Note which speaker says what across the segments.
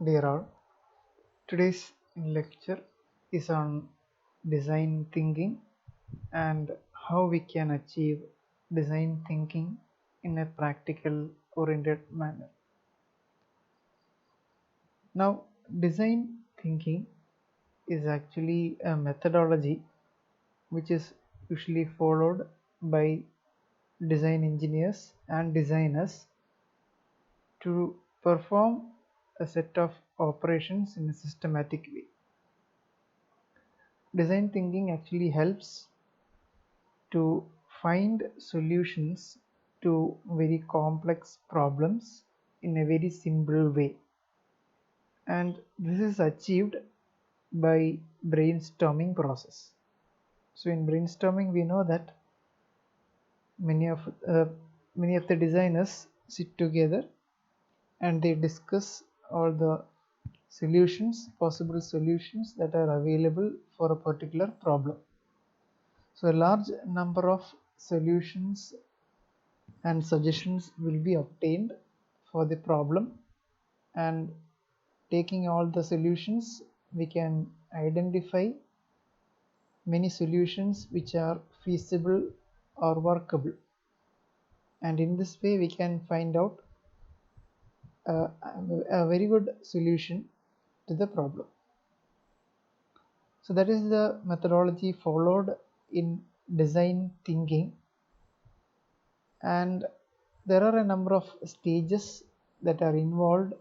Speaker 1: Dear all, today's lecture is on design thinking and how we can achieve design thinking in a practical oriented manner. Now, design thinking is actually a methodology which is usually followed by design engineers and designers to perform a set of operations in a systematic way. Design thinking actually helps to find solutions to very complex problems in a very simple way, and this is achieved by brainstorming process. So in brainstorming we know that many of uh, many of the designers sit together and they discuss all the possible solutions that are available for a particular problem. So a large number of solutions and suggestions will be obtained for the problem, and taking all the solutions we can identify many solutions which are feasible or workable, and in this way we can find out a very good solution to the problem. So that is the methodology followed in design thinking, and there are a number of stages that are involved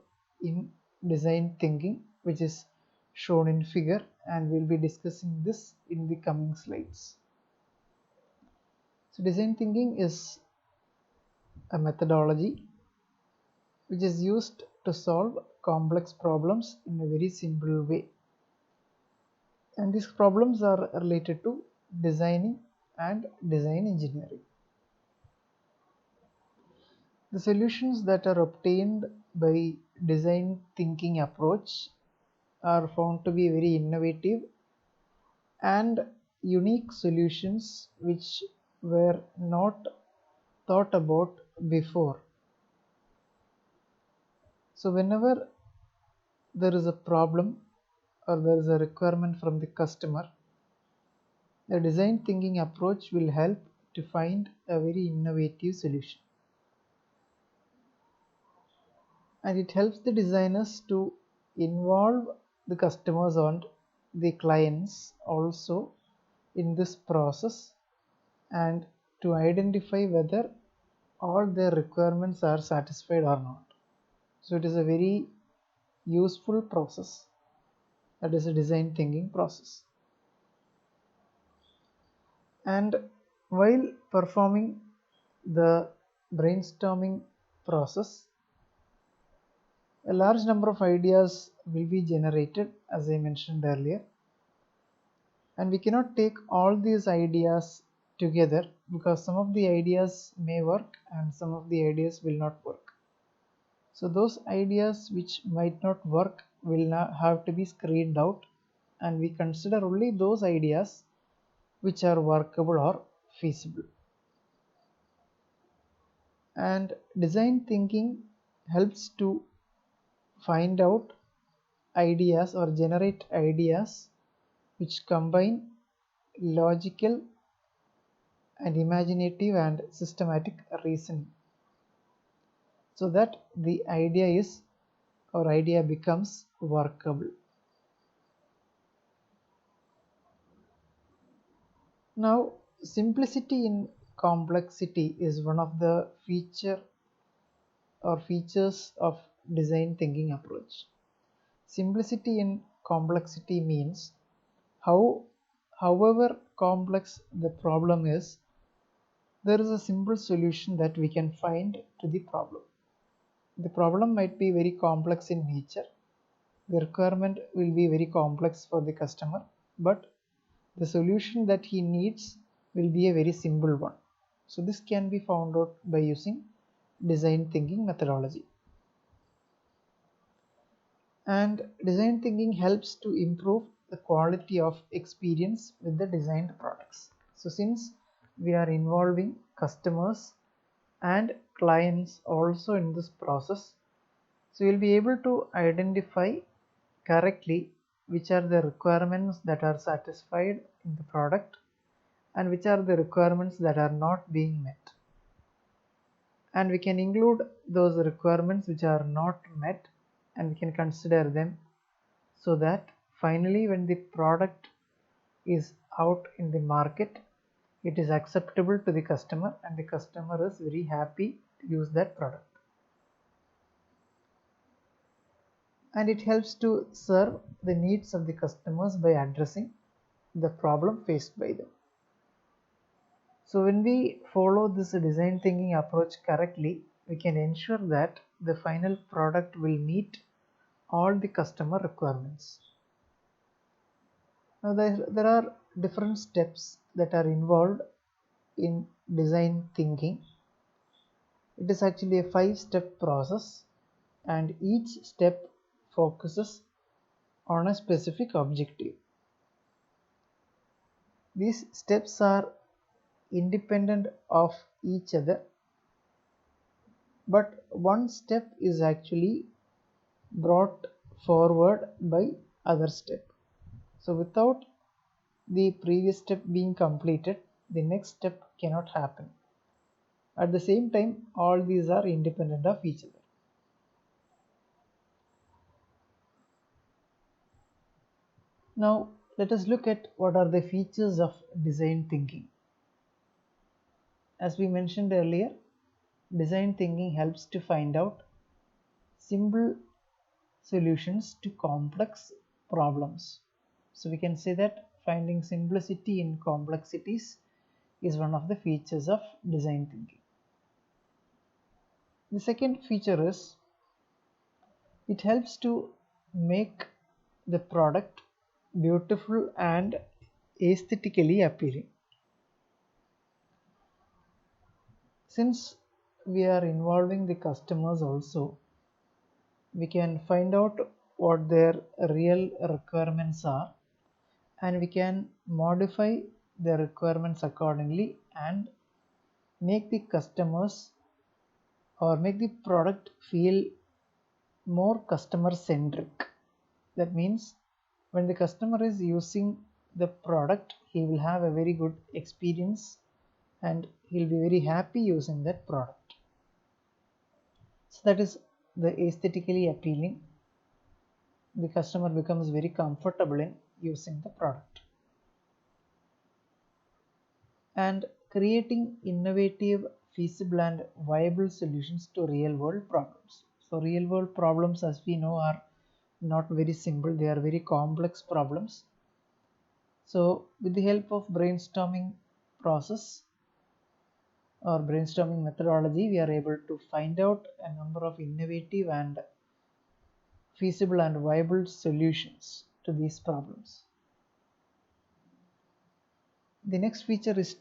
Speaker 1: in design thinking, which is shown in figure, and we'll be discussing this in the coming slides. So design thinking is a methodology which is used to solve complex problems in a very simple way, and these problems are related to designing and design engineering. The solutions that are obtained by design thinking approach are found to be very innovative and unique solutions which were not thought about before. So whenever there is a problem or there is a requirement from the customer, the design thinking approach will help to find a very innovative solution, and it helps the designers to involve the customers and the clients also in this process, and to identify whether all their requirements are satisfied or not. So it is a very useful process, that is a design thinking process. And while performing the brainstorming process, a large number of ideas will be generated, as I mentioned earlier, and we cannot take all these ideas together because some of the ideas may work and some of the ideas will not work. So those ideas which might not work will now have to be screened out, and we consider only those ideas which are workable or feasible. And design thinking helps to find out ideas or generate ideas which combine logical and imaginative and systematic reasoning, so that the idea becomes workable. Now, simplicity in complexity is one of the features of design thinking approach. Simplicity in complexity means however complex the problem is, there is a simple solution that we can find to the problem. The problem might be very complex in nature, the requirement will be very complex for the customer, but the solution that he needs will be a very simple one. So this can be found out by using design thinking methodology. And design thinking helps to improve the quality of experience with the designed products. So since we are involving customers and clients also in this process, So you'll be able to identify correctly which are the requirements that are satisfied in the product and which are the requirements that are not being met. And we can include those requirements which are not met and we can consider them, so that finally when the product is out in the market, it is acceptable to the customer and the customer is very happy to use that product. And it helps to serve the needs of the customers by addressing the problem faced by them. So when we follow this design thinking approach correctly, we can ensure that the final product will meet all the customer requirements. Now there are different steps that are involved in design thinking. It is actually a 5-step process and each step focuses on a specific objective. These steps are independent of each other, but one step is actually brought forward by other step. So without the previous step being completed, the next step cannot happen. At the same time, all these are independent of each other. Now let us look at what are the features of design thinking. As we mentioned earlier, design thinking helps to find out simple solutions to complex problems. So we can say that finding simplicity in complexities is one of the features of design thinking. The second feature is it helps to make the product beautiful and aesthetically appealing. Since we are involving the customers also, we can find out what their real requirements are and we can modify the requirements accordingly and make the customers or make the product feel more customer centric. That means when the customer is using the product, he will have a very good experience and he'll be very happy using that product. So that is the aesthetically appealing. The customer becomes very comfortable in using the product. And creating innovative, feasible and viable solutions to real world problems. So real world problems, as we know, are not very simple, they are very complex problems. So with the help of brainstorming process or brainstorming methodology, we are able to find out a number of innovative and feasible and viable solutions to these problems. The next feature is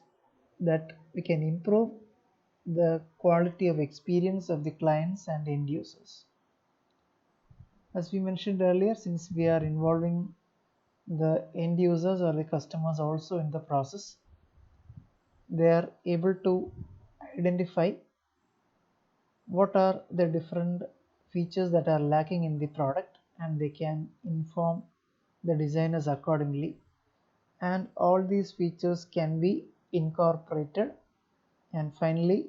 Speaker 1: that we can improve the quality of experience of the clients and end users. As we mentioned earlier, since we are involving the end users or the customers also in the process, they are able to identify what are the different features that are lacking in the product and they can inform the designers accordingly, and all these features can be incorporated and finally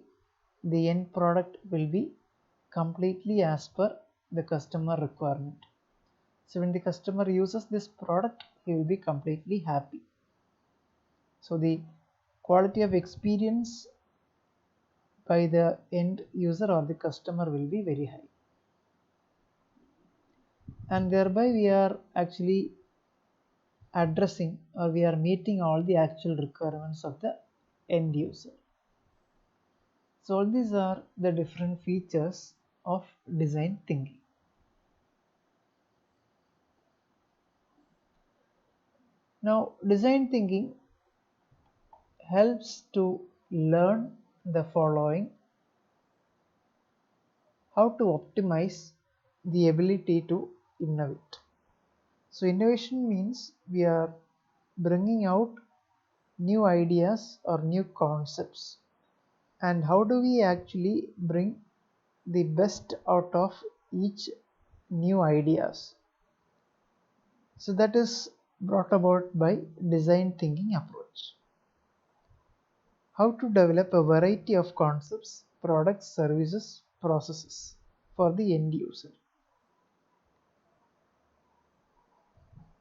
Speaker 1: the end product will be completely as per the customer requirement. So when the customer uses this product, he will be completely happy. So the quality of experience by the end user or the customer will be very high, and thereby we are actually addressing or we are meeting all the actual requirements of the end user. So all these are the different features of design thinking. Now design thinking helps to learn the following: how to optimize the ability to innovate. So innovation means we are bringing out new ideas or new concepts, and how do we actually bring the best out of each new ideas. So that is brought about by design thinking approach. How to develop a variety of concepts, products, services, processes for the end user.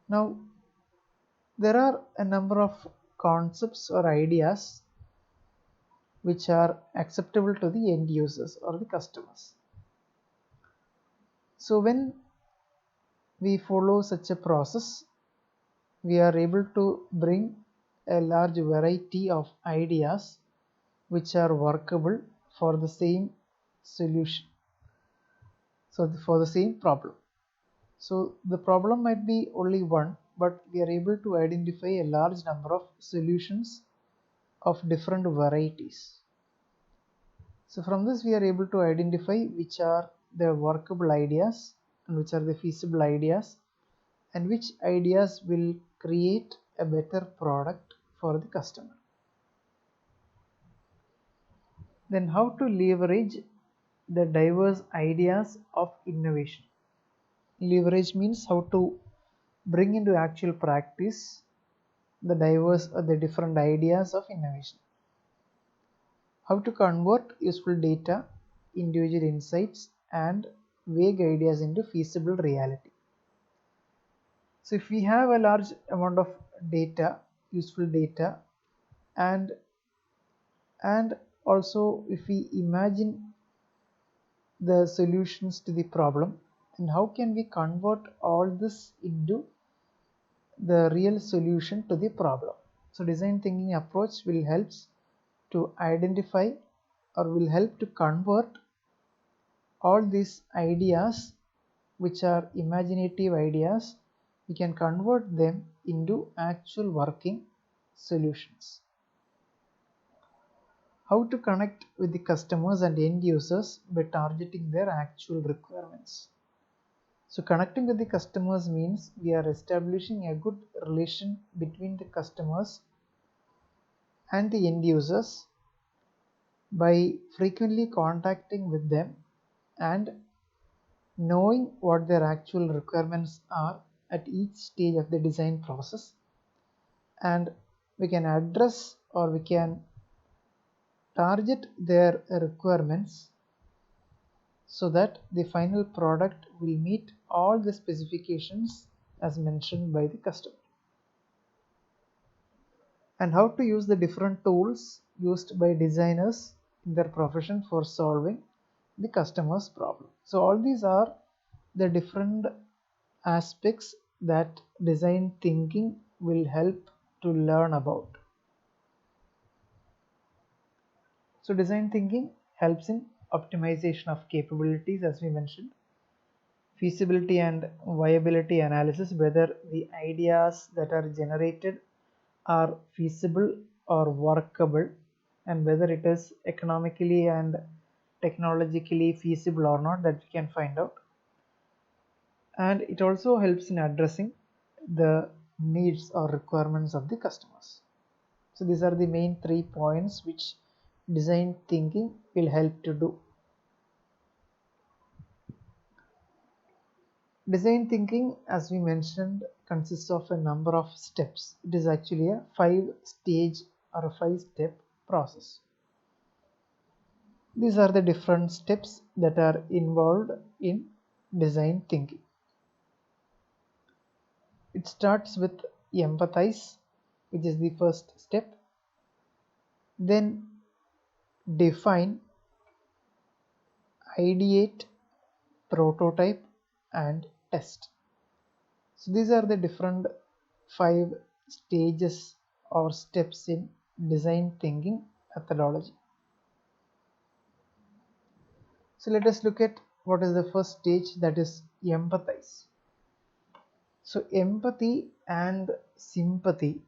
Speaker 1: Now, there are a number of concepts or ideas which are acceptable to the end users or the customers. So when we follow such a process, we are able to bring a large variety of ideas which are workable for the same solution, so for the same problem. So the problem might be only one, but we are able to identify a large number of solutions of different varieties. So from this we are able to identify which are the workable ideas and which are the feasible ideas, and which ideas will create a better product for the customer. Then how to leverage the diverse ideas of innovation. Leverage means how to bring into actual practice the diverse or the different ideas of innovation. How to convert useful data, individual insights, and vague ideas into feasible reality. So if we have a large amount of data, useful data, and also if we imagine the solutions to the problem, then how can we convert all this into the real solution to the problem? So design thinking approach will help to identify or will help to convert all these ideas which are imaginative ideas. We can convert them into actual working solutions. How to connect with the customers and end users by targeting their actual requirements. So connecting with the customers means we are establishing a good relation between the customers and the end users by frequently contacting with them and knowing what their actual requirements are at each stage of the design process, and we can address or we can target their requirements so that the final product will meet all the specifications as mentioned by the customer. And how to use the different tools used by designers in their profession for solving the customer's problem. So all these are the different aspects that design thinking will help to learn about. So design thinking helps in optimization of capabilities, as we mentioned, feasibility and viability analysis, whether the ideas that are generated are feasible or workable, and whether it is economically and technologically feasible or not, that we can find out. And it also helps in addressing the needs or requirements of the customers. So these are the main 3 points which design thinking will help to do. Design thinking, as we mentioned, consists of a number of steps. It is actually a 5-stage or a 5-step process. These are the different steps that are involved in design thinking. It starts with empathize, which is the first step. Then define, ideate, prototype, and test. So these are the different 5 stages or steps in design thinking methodology. So let us look at what is the first stage, that is empathize. So empathy and sympathy,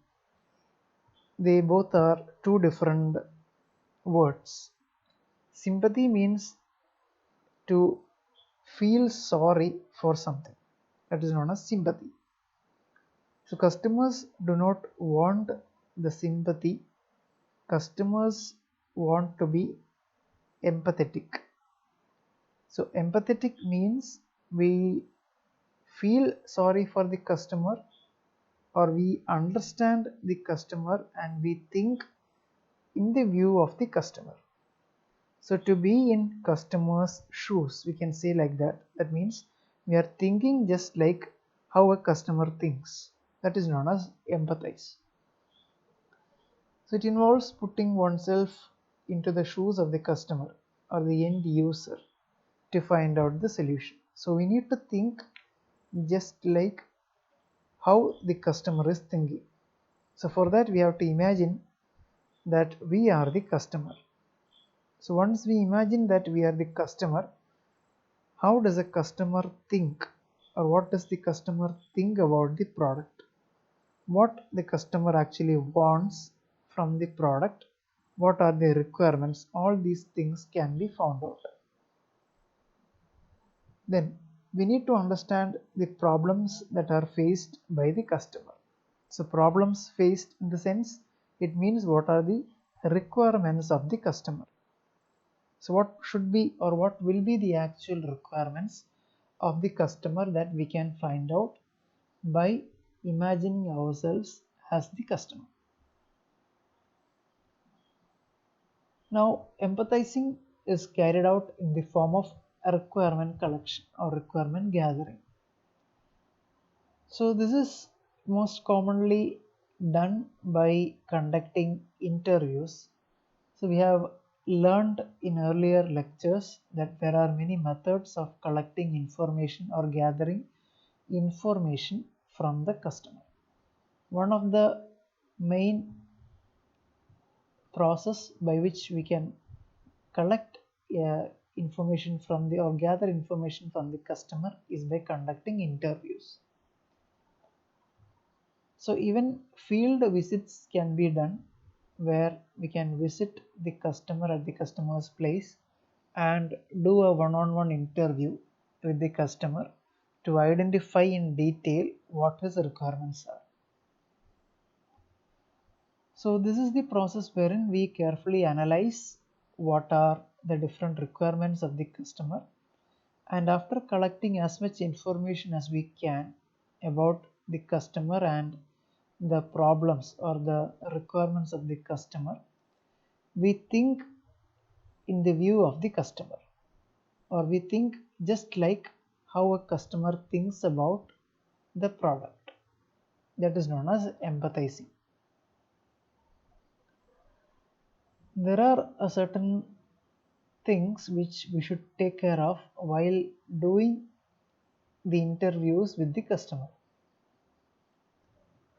Speaker 1: they both are 2 different words. Sympathy means to feel sorry for something, that is known as sympathy. So customers do not want the sympathy, customers want to be empathetic. So empathetic means we feel sorry for the customer, or we understand the customer and we think in the view of the customer. So to be in customer's shoes, we can say like that. That means we are thinking just like how a customer thinks. That is known as empathize. So it involves putting oneself into the shoes of the customer or the end user to find out the solution. So we need to think just like how the customer is thinking. So for that we have to imagine that we are the customer. So once we imagine that we are the customer, how does a customer think, or what does the customer think about the product? What the customer actually wants from the product? What are the requirements? All these things can be found out. Then we need to understand the problems that are faced by the customer. So problems faced in the sense, it means what are the requirements of the customer. So what should be or what will be the actual requirements of the customer that we can find out by imagining ourselves as the customer. Now empathizing is carried out in the form of a requirement collection or requirement gathering. So this is most commonly done by conducting interviews. So we have learned in earlier lectures that there are many methods of collecting information or gathering information from the customer. One of the main process by which we can collect information from the or gather information from the customer is by conducting interviews. So even field visits can be done, where we can visit the customer at the customer's place and do a one-on-one interview with the customer to identify in detail what his requirements are. So this is the process wherein we carefully analyze what are the different requirements of the customer, and after collecting as much information as we can about the customer and the problems or the requirements of the customer, we think in the view of the customer, or we think just like how a customer thinks about the product. That is known as empathizing. There are a certain things which we should take care of while doing the interviews with the customer.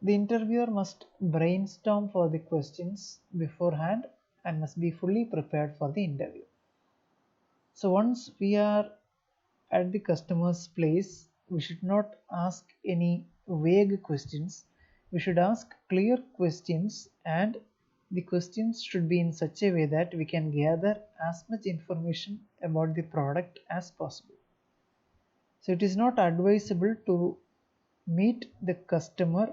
Speaker 1: The interviewer must brainstorm for the questions beforehand and must be fully prepared for the interview. So once we are at the customer's place, we should not ask any vague questions. We should ask clear questions, and the questions should be in such a way that we can gather as much information about the product as possible. So it is not advisable to meet the customer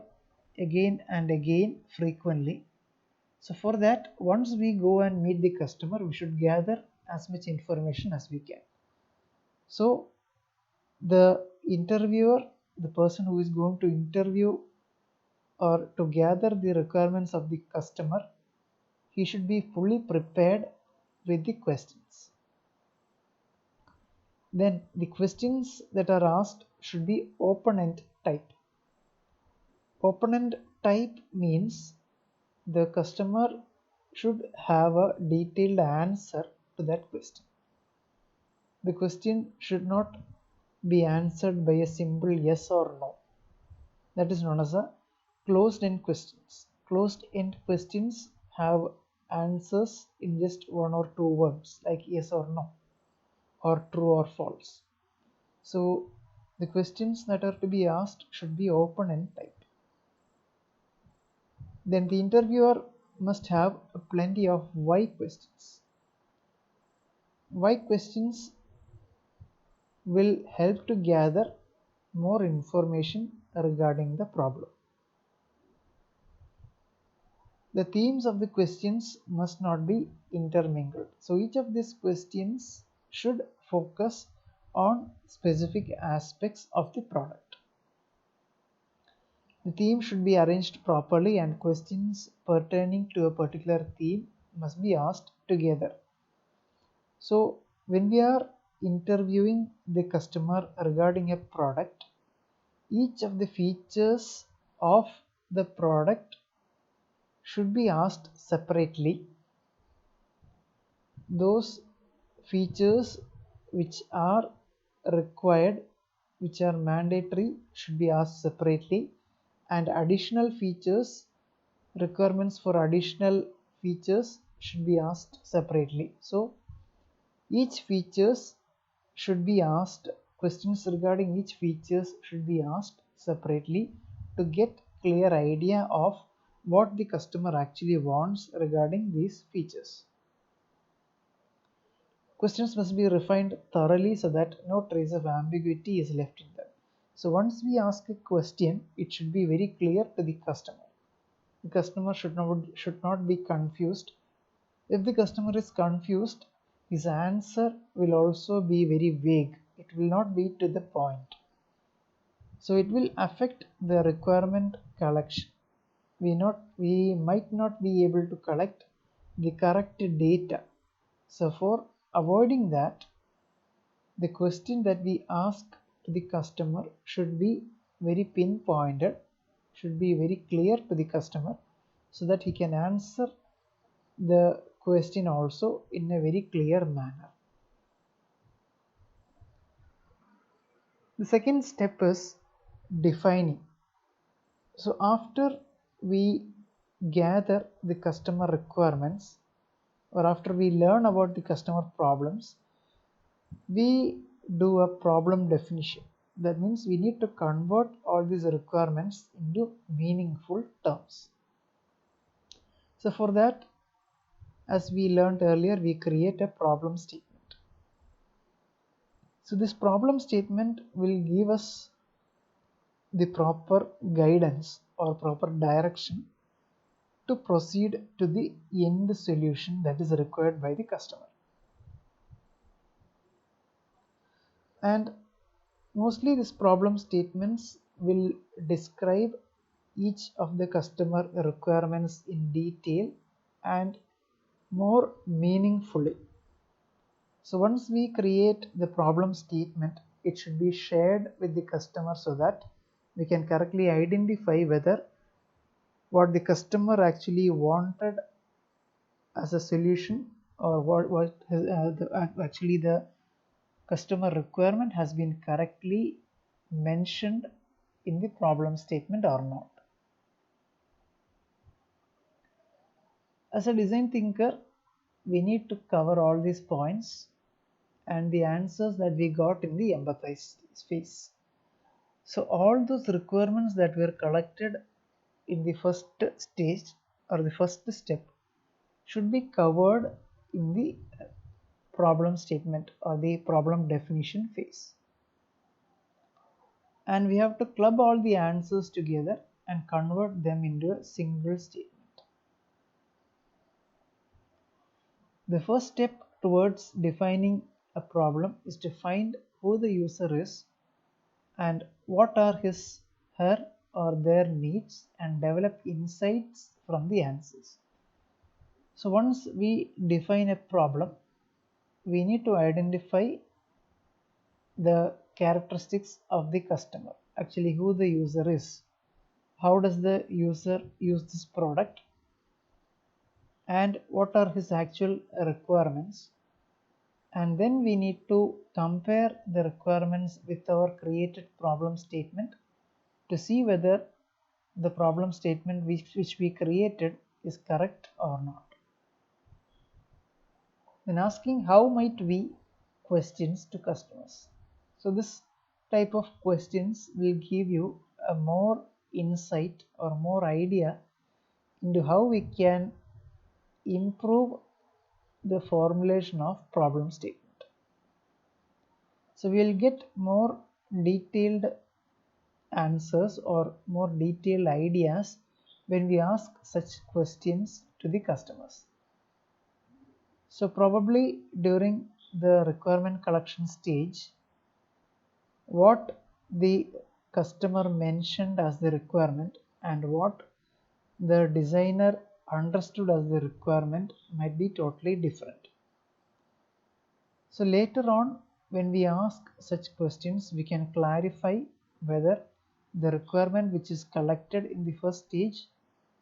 Speaker 1: again and again frequently. So for that, once we go and meet the customer, we should gather as much information as we can. So the interviewer, the person who is going to interview or to gather the requirements of the customer, he should be fully prepared with the questions. Then the questions that are asked should be open-end type. Open-end type means the customer should have a detailed answer to that question. The question should not be answered by a simple yes or no. That is known as a closed-end questions. Closed-end questions have answers in just one or two words like yes or no, or true or false. So the questions that are to be asked should be open-end type. Then the interviewer must have plenty of why questions. Why questions will help to gather more information regarding the problem. The themes of the questions must not be intermingled. So each of these questions should focus on specific aspects of the product. The theme should be arranged properly and questions pertaining to a particular theme must be asked together. So when we are interviewing the customer regarding a product, each of the features of the product should be asked separately. Those features which are required, which are mandatory, should be asked separately, and additional features, requirements for additional features should be asked separately. So each features should be asked, questions regarding each features should be asked separately to get clear idea of what the customer actually wants regarding these features. Questions must be refined thoroughly so that no trace of ambiguity is left in them. So once we ask a question, it should be very clear to the customer. The customer should not be confused. If the customer is confused, his answer will also be very vague. It will not be to the point. So it will affect the requirement collection. We might not be able to collect the correct data. So for avoiding that, the question that we ask to the customer should be very pinpointed, should be very clear to the customer so that he can answer the question also in a very clear manner. The second step is defining. So after we gather the customer requirements, or after we learn about the customer problems, we do a problem definition. That means we need to convert all these requirements into meaningful terms. So for that, as we learned earlier, we create a problem statement. So this problem statement will give us the proper guidance or proper direction to proceed to the end solution that is required by the customer. And mostly these problem statements will describe each of the customer requirements in detail and more meaningfully. So once we create the problem statement, it should be shared with the customer so that we can correctly identify whether what the customer actually wanted as a solution or what actually the customer requirement has been correctly mentioned in the problem statement or not. As a design thinker, we need to cover all these points and the answers that we got in the empathize phase. So all those requirements that were collected in the first stage or the first step should be covered in the problem statement or the problem definition phase. And we have to club all the answers together and convert them into a single statement. The first step towards defining a problem is to find who the user is and what are his, her or their needs and develop insights from the answers. So once we define a problem, we need to identify the characteristics of the customer, actually who the user is, how does the user use this product, and what are his actual requirements. And then we need to compare the requirements with our created problem statement to see whether the problem statement which we created is correct or not. Then asking how might we questions to customers. So this type of questions will give you a more insight or more idea into how we can improve the formulation of problem statement. So we will get more detailed answers or more detailed ideas when we ask such questions to the customers. So probably during the requirement collection stage, what the customer mentioned as the requirement and what the designer understood as the requirement might be totally different. So later on, when we ask such questions, we can clarify whether the requirement which is collected in the first stage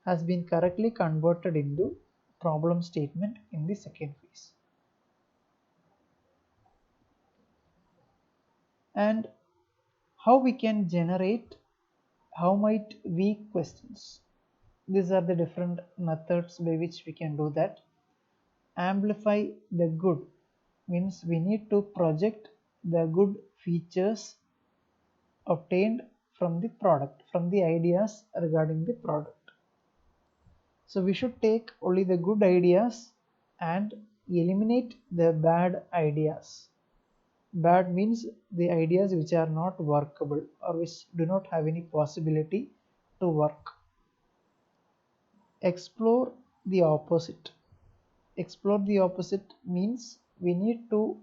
Speaker 1: has been correctly converted into problem statement in the second phase. And how we can generate, how might we questions. These are the different methods by which we can do that. Amplify the good means we need to project the good features obtained from the product, from the ideas regarding the product. So we should take only the good ideas and eliminate the bad ideas. Bad means the ideas which are not workable or which do not have any possibility to work. Explore the opposite. Explore the opposite means we need to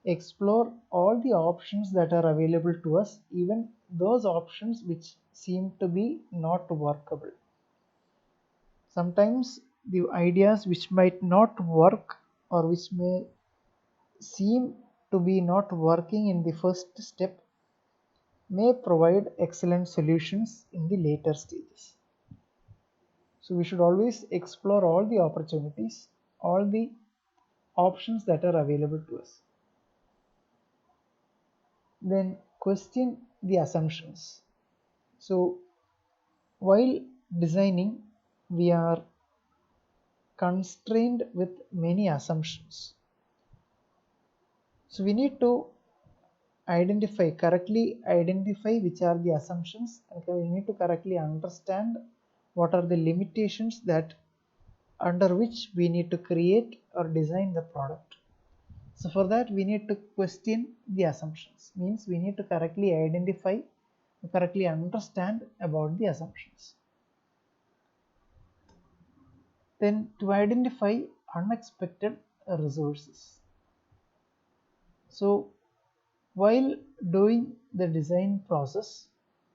Speaker 1: explore all the options that are available to us, even those options which seem to be not workable. Sometimes the ideas which might not work or which may seem to be not working in the first step may provide excellent solutions in the later stages. So we should always explore all the opportunities, all the options that are available to us. Then question the assumptions. So while designing, we are constrained with many assumptions. So we need to correctly identify which are the assumptions, and we need to correctly understand what are the limitations that under which we need to create or design the product. So for that we need to question the assumptions, means we need to correctly identify, correctly understand about the assumptions. Then to identify unexpected resources. So while doing the design process,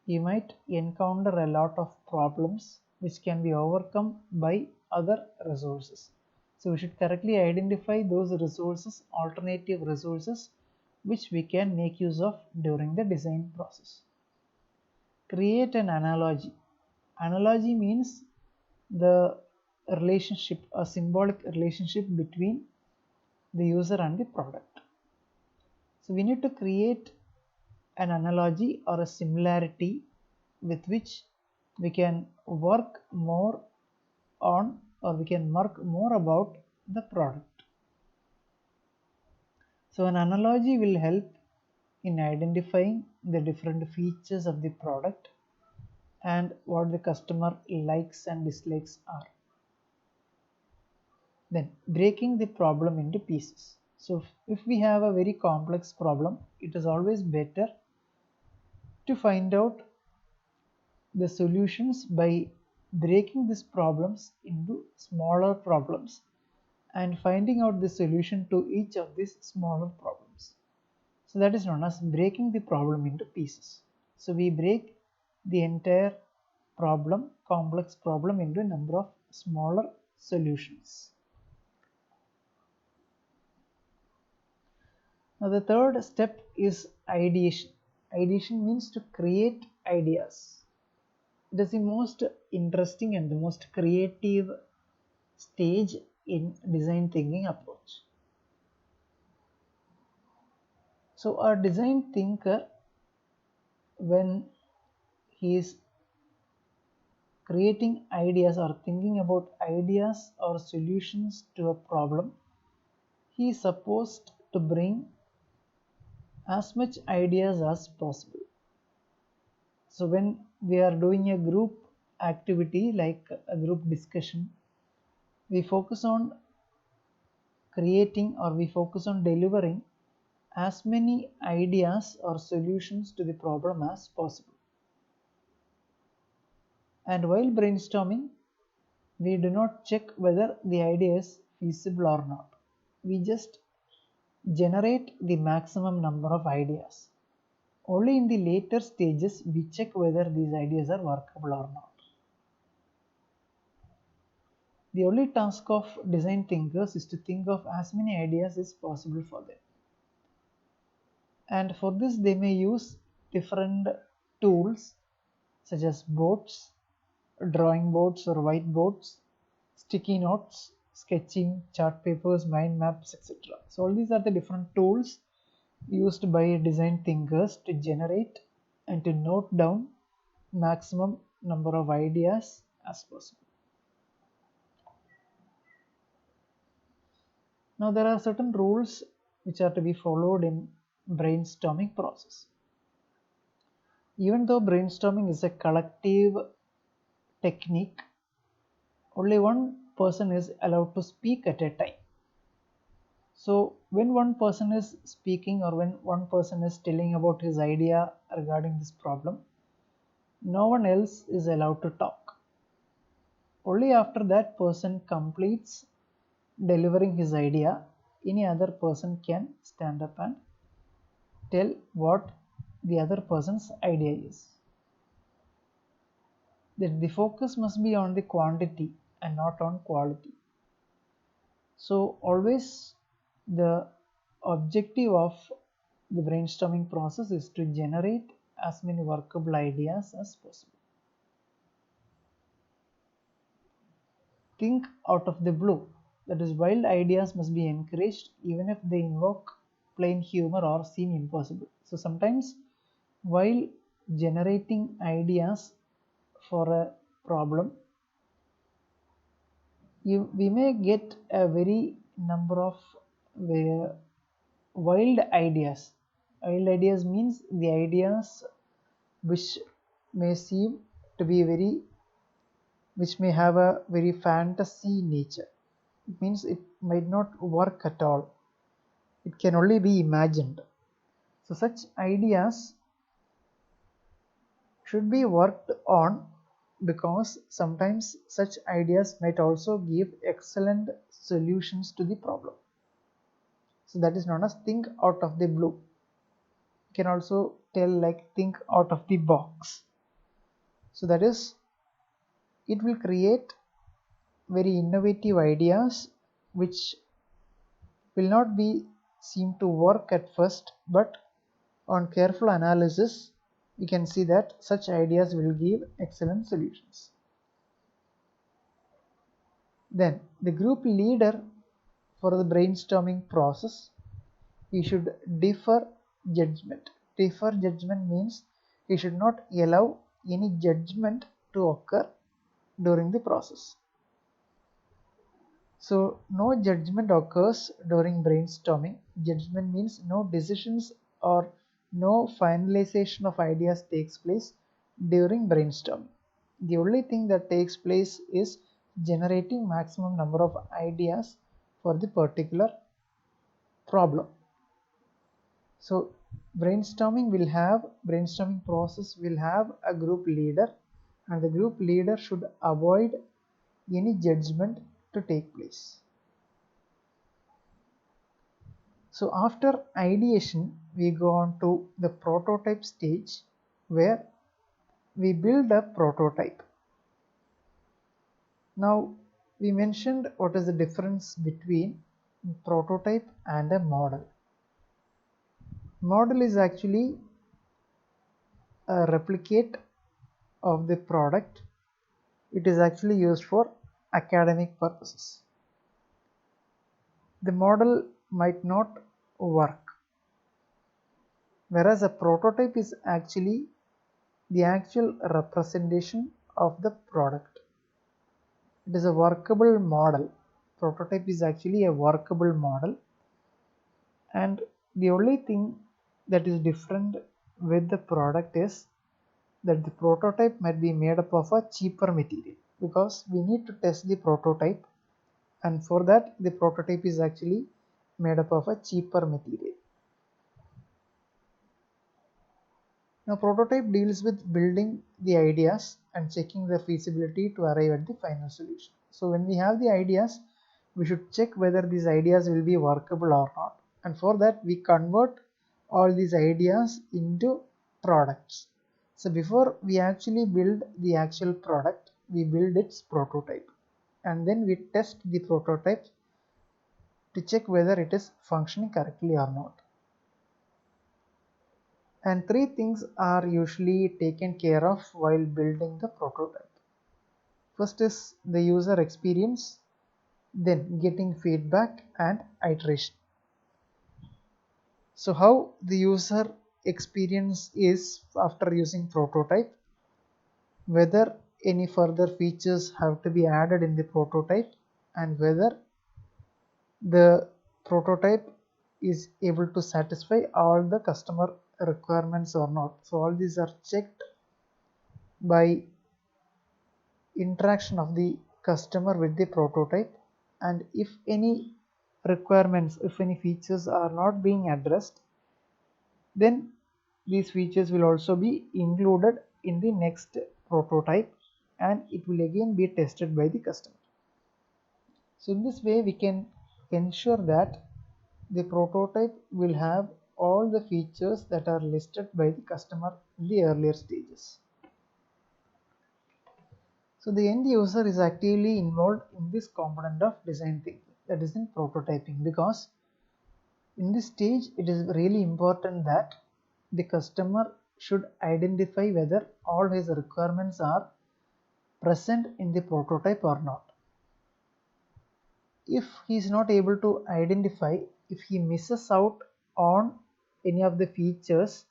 Speaker 1: you might encounter a lot of problems which can be overcome by other resources. So we should correctly identify those resources, alternative resources, which we can make use of during the design process. Create an analogy. Analogy means the relationship, a symbolic relationship between the user and the product. So we need to create an analogy or a similarity with which we can work more on, or we can mark more about the product. So an analogy will help in identifying the different features of the product and what the customer likes and dislikes are. Then breaking the problem into pieces. So if we have a very complex problem, it is always better to find out the solutions by breaking these problems into smaller problems and finding out the solution to each of these smaller problems. So that is known as breaking the problem into pieces. So we break the entire problem, complex problem, into a number of smaller solutions. Now the third step is ideation. Ideation means to create ideas. It is the most interesting and the most creative stage in design thinking approach. So a design thinker, when he is creating ideas or thinking about ideas or solutions to a problem, he is supposed to bring as much ideas as possible. So when we are doing a group activity like a group discussion, we focus on creating, or we focus on delivering as many ideas or solutions to the problem as possible. And while brainstorming, we do not check whether the idea is feasible or not. We just generate the maximum number of ideas. Only in the later stages we check whether these ideas are workable or not. The only task of design thinkers is to think of as many ideas as possible for them. And for this they may use different tools such as boards, drawing boards or whiteboards, sticky notes, sketching, chart papers, mind maps, etc. So all these are the different tools used by design thinkers to generate and to note down maximum number of ideas as possible. Now there are certain rules which are to be followed in brainstorming process. Even though brainstorming is a collective technique, only one person is allowed to speak at a time. So when one person is speaking or when one person is telling about his idea regarding this problem, no one else is allowed to talk. Only after that person completes delivering his idea, any other person can stand up and tell what the other person's idea is. That the focus must be on the quantity and not on quality. So always the objective of the brainstorming process is to generate as many workable ideas as possible. Think out of the blue. That is, wild ideas must be encouraged even if they invoke plain humor or seem impossible. So sometimes while generating ideas for a problem, we may get a very number of wild ideas. Wild ideas means the ideas which may seem to be which may have a very fantasy nature. It means it might not work at all. It can only be imagined. So such ideas should be worked on, because sometimes such ideas might also give excellent solutions to the problem. So that is known as think out of the blue. You can also tell like think out of the box. So that is, it will create very innovative ideas which will not be seem to work at first, but on careful analysis we can see that such ideas will give excellent solutions. Then the group leader for the brainstorming process, he should defer judgment. Defer judgment means he should not allow any judgment to occur during the process. So no judgment occurs during brainstorming. Judgment means no decisions or no finalization of ideas takes place during brainstorming. The only thing that takes place is generating maximum number of ideas for the particular problem. So brainstorming process will have a group leader, and the group leader should avoid any judgment to take place. So after ideation we go on to the prototype stage, where we build a prototype. Now we mentioned what is the difference between prototype and a model. Model is actually a replicate of the product. It is actually used for academic purposes. The model might not work, whereas a prototype is actually the actual representation of the product. It is a workable model. Prototype is actually a workable model, and the only thing that is different with the product is that the prototype might be made up of a cheaper material, because we need to test the prototype, and for that the prototype is actually made up of a cheaper material. Now prototype deals with building the ideas and checking their feasibility to arrive at the final solution. So when we have the ideas, we should check whether these ideas will be workable or not, and for that we convert all these ideas into products. So before we actually build the actual product, we build its prototype, and then we test the prototype to check whether it is functioning correctly or not. And three things are usually taken care of while building the prototype. First is the user experience, then getting feedback and iteration. So how the user experience is after using prototype, whether any further features have to be added in the prototype, and whether the prototype is able to satisfy all the customer requirements or not. So all these are checked by interaction of the customer with the prototype, and if any requirements, if any features are not being addressed, then these features will also be included in the next prototype, and it will again be tested by the customer. So in this way we can ensure that the prototype will have all the features that are listed by the customer in the earlier stages. So the end user is actively involved in this component of design thinking, that is in prototyping, because in this stage it is really important that the customer should identify whether all his requirements are present in the prototype or not. If he is not able to identify, if he misses out on any of the features,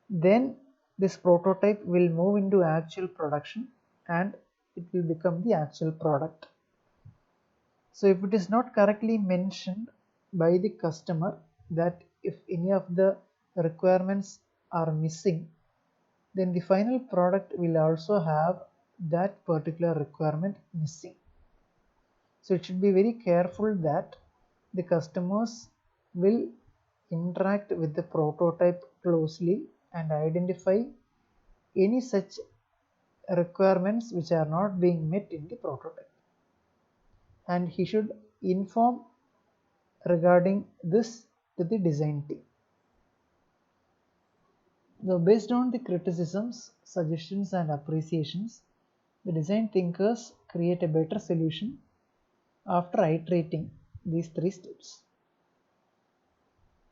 Speaker 1: then this prototype will move into actual production and it will become the actual product. So if it is not correctly mentioned by the customer that if any of the requirements are missing, then the final product will also have that particular requirement missing. So it should be very careful that the customers will interact with the prototype closely and identify any such requirements which are not being met in the prototype, and he should inform regarding this to the design team. Now, based on the criticisms, suggestions and appreciations, the design thinkers create a better solution after iterating these three steps.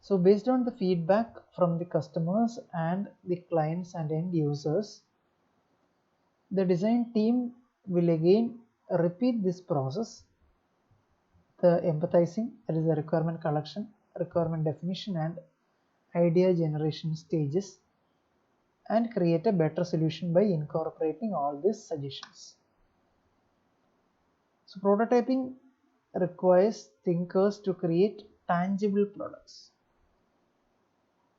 Speaker 1: So based on the feedback from the customers and the clients and end users, the design team will again repeat this process, the empathizing, that is the requirement collection, requirement definition and idea generation stages, and create a better solution by incorporating all these suggestions. So prototyping requires thinkers to create tangible products.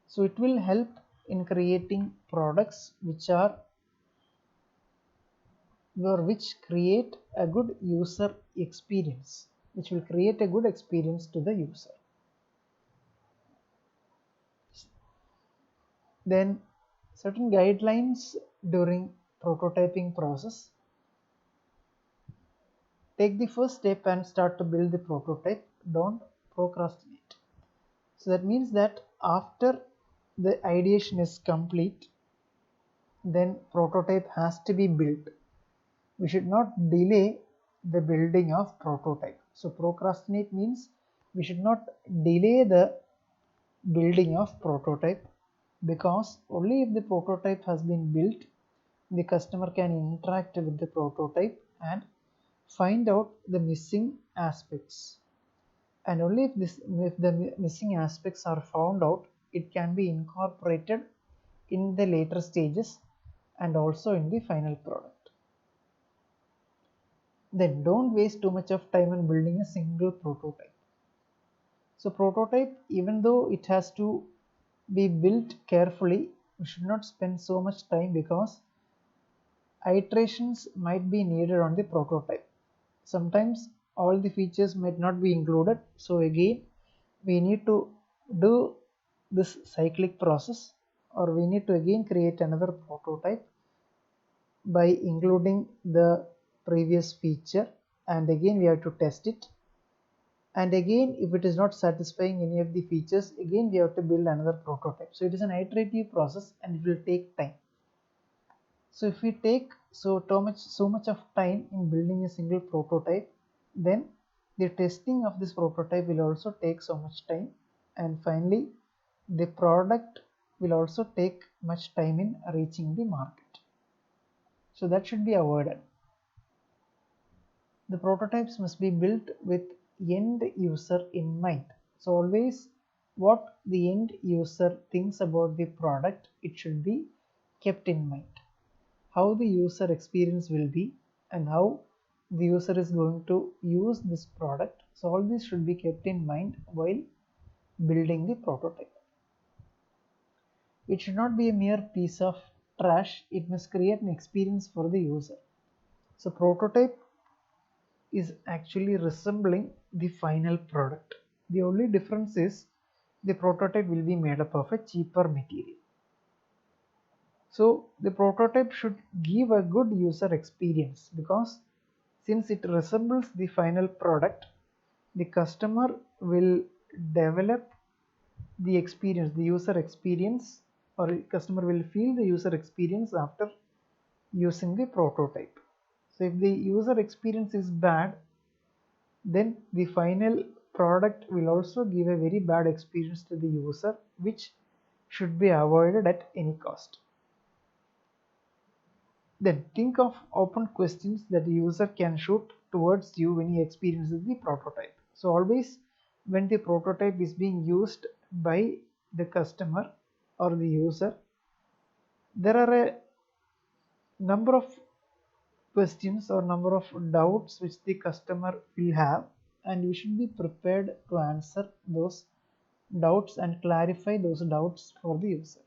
Speaker 1: So it will help in creating products which create a good user experience, which will create a good experience to the user. Then certain guidelines during prototyping process. Take the first step and start to build the prototype. Don't procrastinate. So that means that after the ideation is complete, then prototype has to be built. We should not delay the building of prototype. So procrastinate means we should not delay the building of prototype, because only if the prototype has been built, the customer can interact with the prototype and find out the missing aspects, and only if the missing aspects are found out, it can be incorporated in the later stages and also in the final product. Then don't waste too much of time on building a single prototype. So prototype, even though it has to be built carefully, we should not spend so much time, because iterations might be needed on the prototype. Sometimes all the features might not be included, so again we need to do this cyclic process, or we need to again create another prototype by including the previous feature, and again we have to test it, and again if it is not satisfying any of the features, again we have to build another prototype. So it is an iterative process and it will take time. So if we take so much of time in building a single prototype, then the testing of this prototype will also take so much time, and finally the product will also take much time in reaching the market. So that should be avoided. The prototypes must be built with end user in mind. So always what the end user thinks about the product, it should be kept in mind. How the user experience will be and how the user is going to use this product. So all this should be kept in mind while building the prototype. It should not be a mere piece of trash. It must create an experience for the user. So prototype is actually resembling the final product. The only difference is the prototype will be made up of a cheaper material. So the prototype should give a good user experience, because since it resembles the final product, the customer will develop the experience, the user experience, or customer will feel the user experience after using the prototype. So if the user experience is bad, then the final product will also give a very bad experience to the user, which should be avoided at any cost. Then think of open questions that the user can shoot towards you when he experiences the prototype. So always when the prototype is being used by the customer or the user, there are a number of questions or number of doubts which the customer will have, and you should be prepared to answer those doubts and clarify those doubts for the user.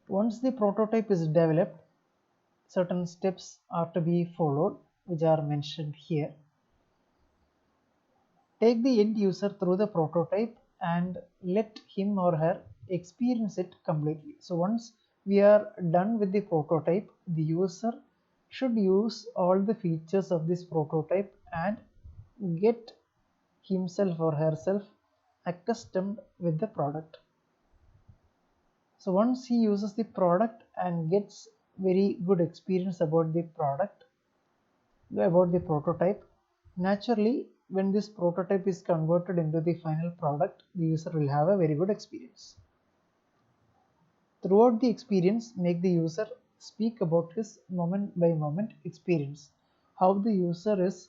Speaker 1: Once the prototype is developed, certain steps are to be followed, which are mentioned here. Take the end user through the prototype and let him or her experience it completely. So once we are done with the prototype, the user should use all the features of this prototype and get himself or herself accustomed with the product. So once he uses the product and gets very good experience about the product, about the prototype, naturally when this prototype is converted into the final product, the user will have a very good experience. Throughout the experience, make the user speak about his moment by moment experience, how the user is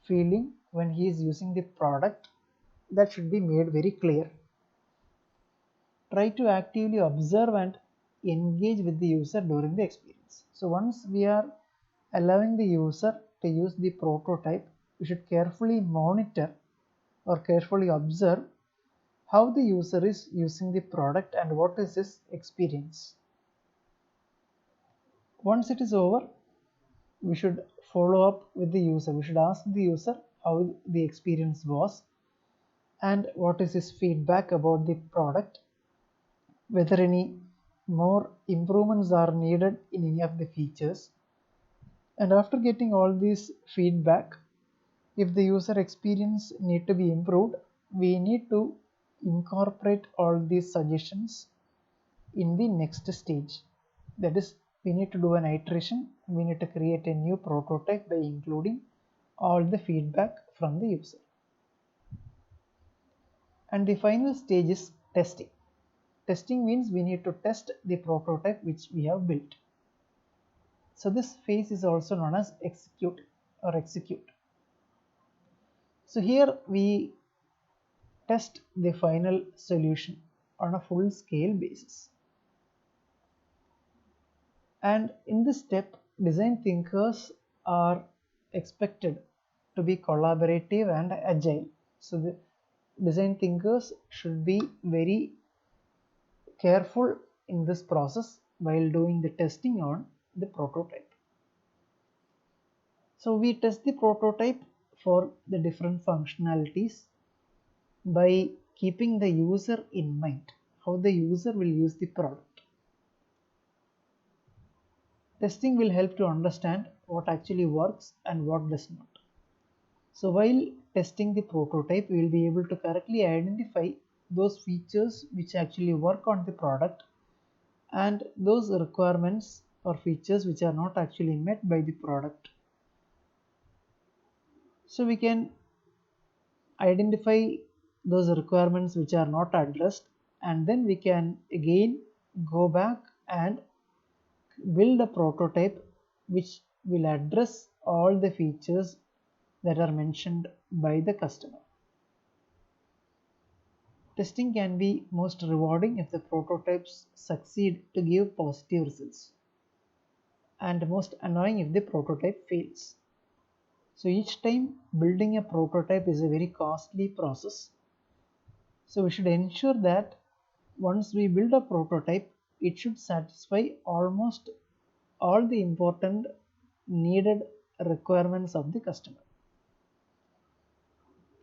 Speaker 1: feeling when he is using the product. That should be made very clear. Try to actively observe and engage with the user during the experience. So once we are allowing the user to use the prototype, we should carefully monitor or carefully observe how the user is using the product and what is his experience. Once it is over, we should follow up with the user. We should ask the user how the experience was and what is his feedback about the product, whether any more improvements are needed in any of the features. And after getting all this feedback, if the user experience need to be improved, we need to incorporate all these suggestions in the next stage. That is, we need to do an iteration. We need to create a new prototype by including all the feedback from the user. And the final stage is testing. Testing means we need to test the prototype which we have built. So this phase is also known as execute. So here we test the final solution on a full scale basis. And in this step, design thinkers are expected to be collaborative and agile. So the design thinkers should be very careful in this process while doing the testing on the prototype. So we test the prototype for the different functionalities by keeping the user in mind, how the user will use the product. Testing will help to understand what actually works and what does not. So while testing the prototype, we will be able to correctly identify those features which actually work on the product and those requirements or features which are not actually met by the product. So we can identify those requirements which are not addressed, and then we can again go back and build a prototype which will address all the features that are mentioned by the customer. Testing can be most rewarding if the prototypes succeed to give positive results, and most annoying if the prototype fails. So each time building a prototype is a very costly process. So we should ensure that once we build a prototype, it should satisfy almost all the important needed requirements of the customer.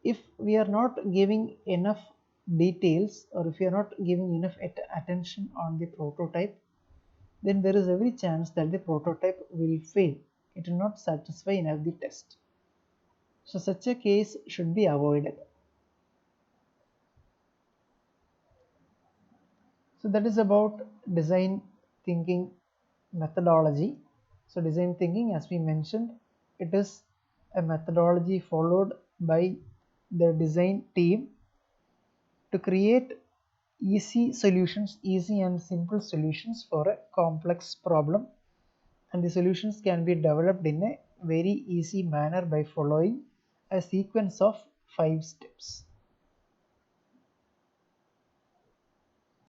Speaker 1: If we are not giving enough details, or if we are not giving enough attention on the prototype, then there is every chance that the prototype will fail. It will not satisfy enough the test. So such a case should be avoided. So that is about design thinking methodology. So design thinking, as we mentioned, it is a methodology followed by the design team to create easy and simple solutions for a complex problem, and the solutions can be developed in a very easy manner by following a sequence of 5 steps.